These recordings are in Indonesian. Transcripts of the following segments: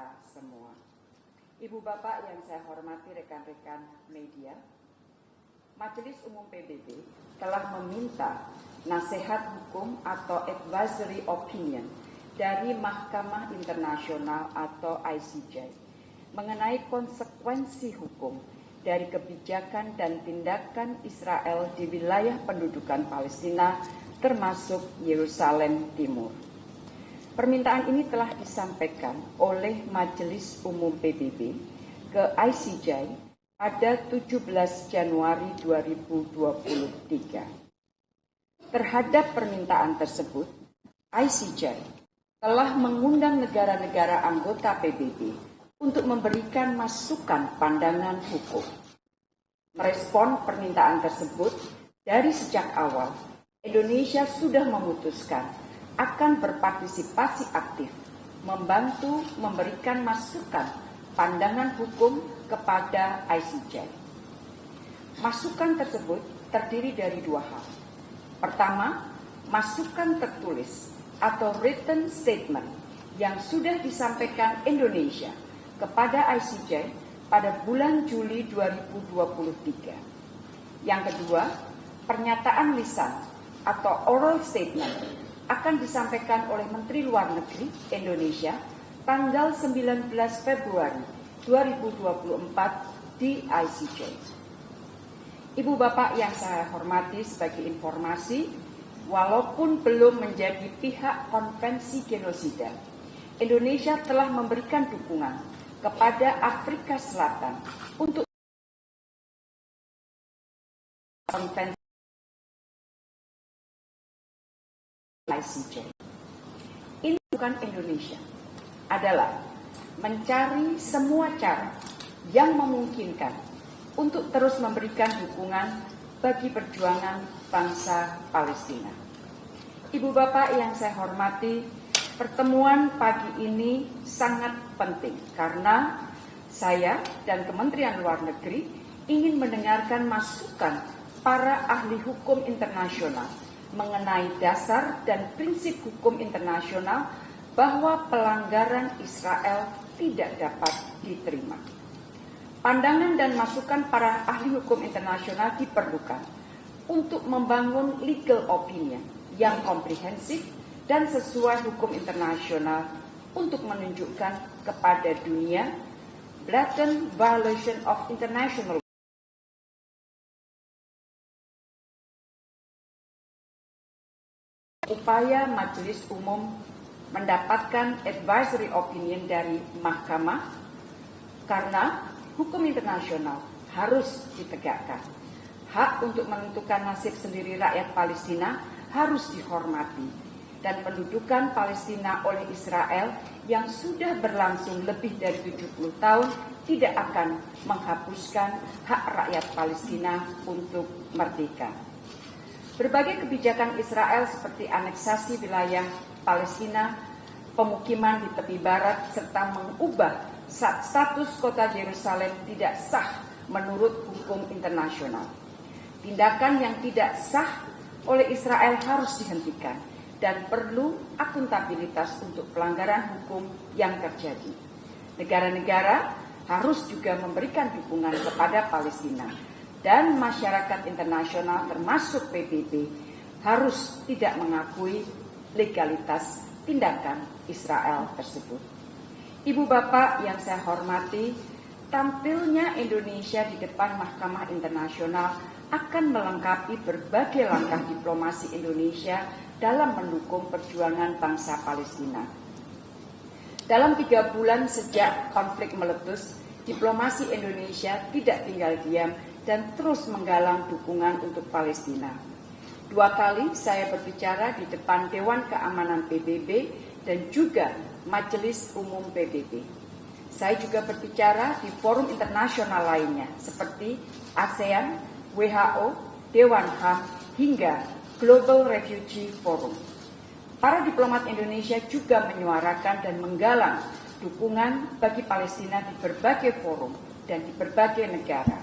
kita semua. Ibu Bapak yang saya hormati, rekan-rekan media, Majelis Umum PBB telah meminta nasihat hukum atau advisory opinion dari Mahkamah Internasional atau ICJ mengenai konsekuensi hukum dari kebijakan dan tindakan Israel di wilayah pendudukan Palestina termasuk Yerusalem Timur. Permintaan ini telah disampaikan oleh Majelis Umum PBB ke ICJ pada 17 Januari 2023. Terhadap permintaan tersebut, ICJ telah mengundang negara-negara anggota PBB untuk memberikan masukan pandangan hukum. Merespon permintaan tersebut, dari sejak awal, Indonesia sudah memutuskan akan berpartisipasi aktif, membantu memberikan masukan pandangan hukum kepada ICJ. Masukan tersebut terdiri dari dua hal. Pertama, masukan tertulis atau written statement yang sudah disampaikan Indonesia kepada ICJ pada bulan Juli 2023. Yang kedua, pernyataan lisan atau oral statement akan disampaikan oleh Menteri Luar Negeri Indonesia tanggal 19 Februari 2024 di ICJ. Ibu Bapak yang saya hormati, sebagai informasi, walaupun belum menjadi pihak konvensi genosida, Indonesia telah memberikan dukungan kepada Afrika Selatan untuk konvensi ICJ. Ini bukan Indonesia, adalah mencari semua cara yang memungkinkan untuk terus memberikan dukungan bagi perjuangan bangsa Palestina. Ibu Bapak yang saya hormati, pertemuan pagi ini sangat penting karena saya dan Kementerian Luar Negeri ingin mendengarkan masukan para ahli hukum internasional mengenai dasar dan prinsip hukum internasional bahwa pelanggaran Israel tidak dapat diterima. Pandangan dan masukan para ahli hukum internasional diperlukan untuk membangun legal opinion yang komprehensif dan sesuai hukum internasional untuk menunjukkan kepada dunia blatant violation of international upaya Majelis Umum mendapatkan advisory opinion dari Mahkamah karena hukum internasional harus ditegakkan. Hak untuk menentukan nasib sendiri rakyat Palestina harus dihormati dan pendudukan Palestina oleh Israel yang sudah berlangsung lebih dari 70 tahun tidak akan menghapuskan hak rakyat Palestina untuk merdeka. Berbagai kebijakan Israel seperti aneksasi wilayah Palestina, pemukiman di tepi barat, serta mengubah status kota Yerusalem tidak sah menurut hukum internasional. Tindakan yang tidak sah oleh Israel harus dihentikan dan perlu akuntabilitas untuk pelanggaran hukum yang terjadi. Negara-negara harus juga memberikan dukungan kepada Palestina. Dan masyarakat internasional termasuk PBB harus tidak mengakui legalitas tindakan Israel tersebut. Ibu Bapak yang saya hormati, tampilnya Indonesia di depan Mahkamah Internasional akan melengkapi berbagai langkah diplomasi Indonesia dalam mendukung perjuangan bangsa Palestina. Dalam 3 bulan sejak konflik meletus, diplomasi Indonesia tidak tinggal diam dan terus menggalang dukungan untuk Palestina. 2 kali saya berbicara di depan Dewan Keamanan PBB dan juga Majelis Umum PBB. Saya juga berbicara di forum internasional lainnya seperti ASEAN, WHO, Dewan HAM, hingga Global Refugee Forum. Para diplomat Indonesia juga menyuarakan dan menggalang dukungan bagi Palestina di berbagai forum dan di berbagai negara.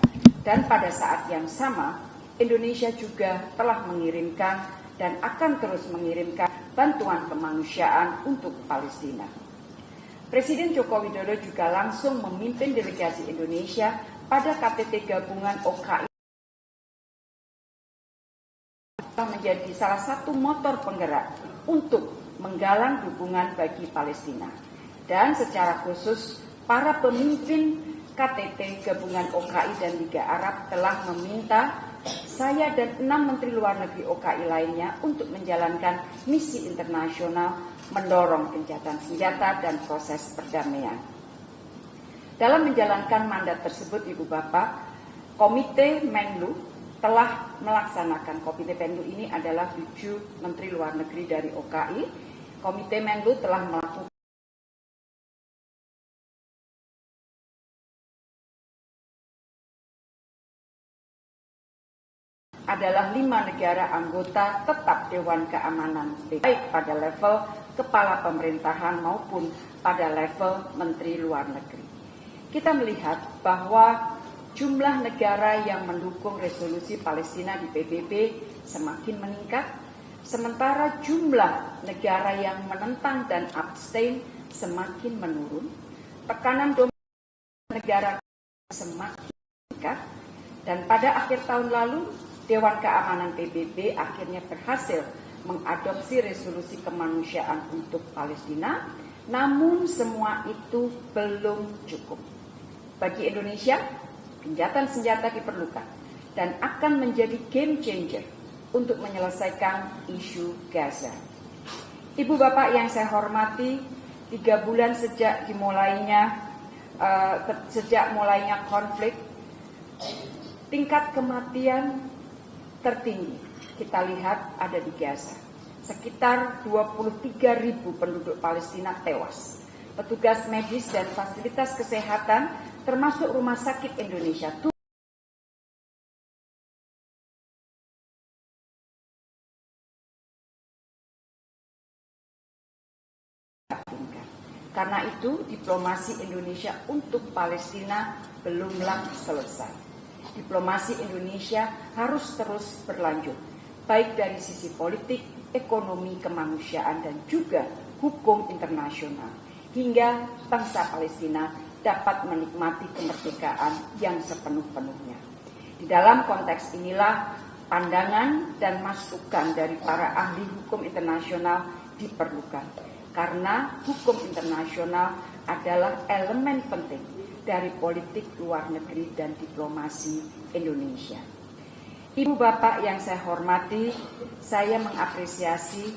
Dan pada saat yang sama, Indonesia juga telah mengirimkan dan akan terus mengirimkan bantuan kemanusiaan untuk Palestina. Presiden Joko Widodo juga langsung memimpin delegasi Indonesia pada KTT gabungan OKI menjadi salah satu motor penggerak untuk menggalang dukungan bagi Palestina. Dan secara khusus, para pemimpin KTT gabungan OKI dan Liga Arab telah meminta saya dan 6 Menteri Luar Negeri OKI lainnya untuk menjalankan misi internasional mendorong gencatan senjata dan proses perdamaian. Dalam menjalankan mandat tersebut, Ibu Bapak, Komite Menlu telah melaksanakan, Komite Menlu ini adalah 7 Menteri Luar Negeri dari OKI. Komite Menlu telah melakukan adalah 5 negara anggota tetap Dewan Keamanan, baik pada level kepala pemerintahan maupun pada level Menteri Luar Negeri. Kita melihat bahwa jumlah negara yang mendukung resolusi Palestina di PBB semakin meningkat, sementara jumlah negara yang menentang dan abstain semakin menurun. Tekanan dominasi negara semakin meningkat, dan pada akhir tahun lalu Dewan Keamanan PBB akhirnya berhasil mengadopsi resolusi kemanusiaan untuk Palestina, namun semua itu belum cukup. Bagi Indonesia, gencatan senjata diperlukan dan akan menjadi game changer untuk menyelesaikan isu Gaza. Ibu Bapak yang saya hormati, 3 bulan sejak mulainya konflik, tingkat kematian tertinggi kita lihat ada di Gaza. Sekitar 23.000 penduduk Palestina tewas. Petugas medis dan fasilitas kesehatan termasuk Rumah Sakit Indonesia karena itu diplomasi Indonesia untuk Palestina belumlah selesai. Diplomasi Indonesia harus terus berlanjut, baik dari sisi politik, ekonomi, kemanusiaan, dan juga hukum internasional, hingga bangsa Palestina dapat menikmati kemerdekaan yang sepenuh-penuhnya. Di dalam konteks inilah pandangan dan masukan dari para ahli hukum internasional diperlukan, karena hukum internasional adalah elemen penting dari politik luar negeri dan diplomasi Indonesia. Ibu Bapak yang saya hormati, saya mengapresiasi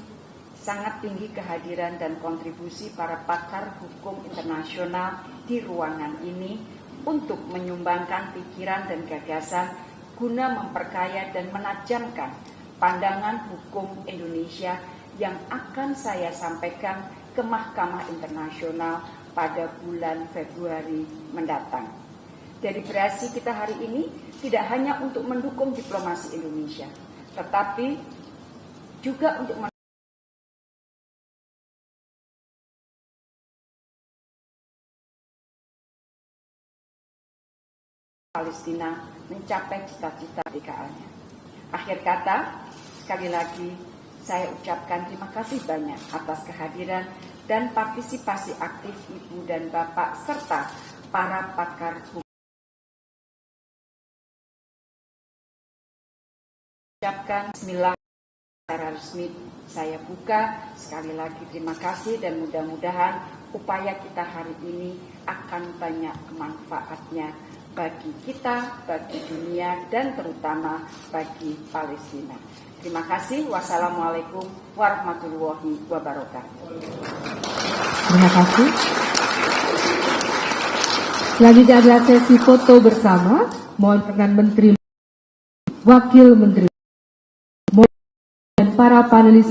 sangat tinggi kehadiran dan kontribusi para pakar hukum internasional di ruangan ini untuk menyumbangkan pikiran dan gagasan guna memperkaya dan menajamkan pandangan hukum Indonesia yang akan saya sampaikan ke Mahkamah Internasional pada bulan Februari mendatang. Deliberasi kita hari ini tidak hanya untuk mendukung diplomasi Indonesia, tetapi juga untuk Palestina mencapai cita-cita kemerdekaannya. Akhir kata, sekali lagi saya ucapkan terima kasih banyak atas kehadiran dan partisipasi aktif Ibu dan Bapak serta para pakar hukum. Ucapkan bismillah secara resmi saya buka. Sekali lagi terima kasih dan mudah-mudahan upaya kita hari ini akan banyak manfaatnya bagi kita, bagi dunia, dan terutama bagi Palestina. Terima kasih. Wassalamualaikum warahmatullahi wabarakatuh. Terima kasih. Selanjutnya adalah sesi foto bersama. Mohon dengan Menteri, Wakil Menteri, dan para panelis